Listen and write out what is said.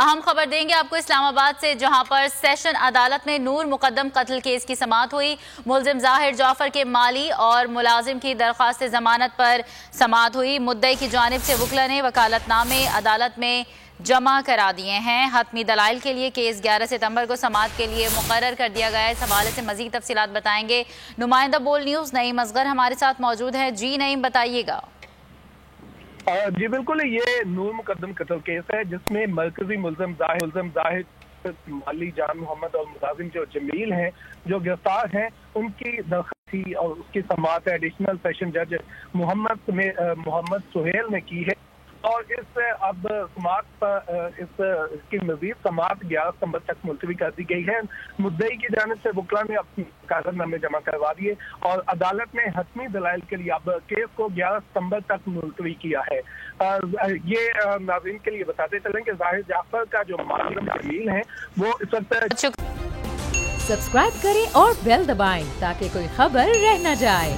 اہم خبر دیں گے آپ کو اسلام آباد سے، جہاں پر سیشن عدالت میں نور مقدم قتل کیس کی سماعت ہوئی۔ ملزم ظاہر جعفر کے مالی اور ملازم کی درخواست ضمانت پر سماعت ہوئی۔ مدعی کی جانب سے وکلا نے وکالت نامے عدالت میں جمع کرا دیے ہیں۔ حتمی دلائل کے لیے کیس 11 ستمبر کو سماعت کے لیے مقرر کر دیا گیا ہے۔ اس حوالے سے مزید تفصیلات بتائیں گے نمائندہ بول نیوز نعیم اصغر ہمارے ساتھ موجود ہیں۔ جی نعیم، بتائیے گا۔ جی بالکل، یہ نور مقدم قتل کیس ہے جس میں مرکزی ملزم ظاہر مالی جان محمد اور ملازم جو جمیل ہیں جو گرفتار ہیں، ان کی درخواست تھی اور اس کی سماعت ایڈیشنل سیشن جج محمد سہیل نے کی ہے، اور اب سماعت پر اس کی مزید سماعت 11 ستمبر تک ملتوی کر دی گئی ہے۔ مدعی کی جانب سے وکلا نے اپنے کاغذ نامے جمع کروا دیے اور عدالت نے حتمی دلائل کے لیے اب کیس کو 11 ستمبر تک ملتوی کیا ہے۔ یہ ناظرین کے لیے بتاتے چلیں کہ ظاہر جعفر کا جو ملازم جمیل ہے وہ اس وقت سبسکرائب کریں اور بیل دبائیں تاکہ کوئی خبر رہ نہ جائے۔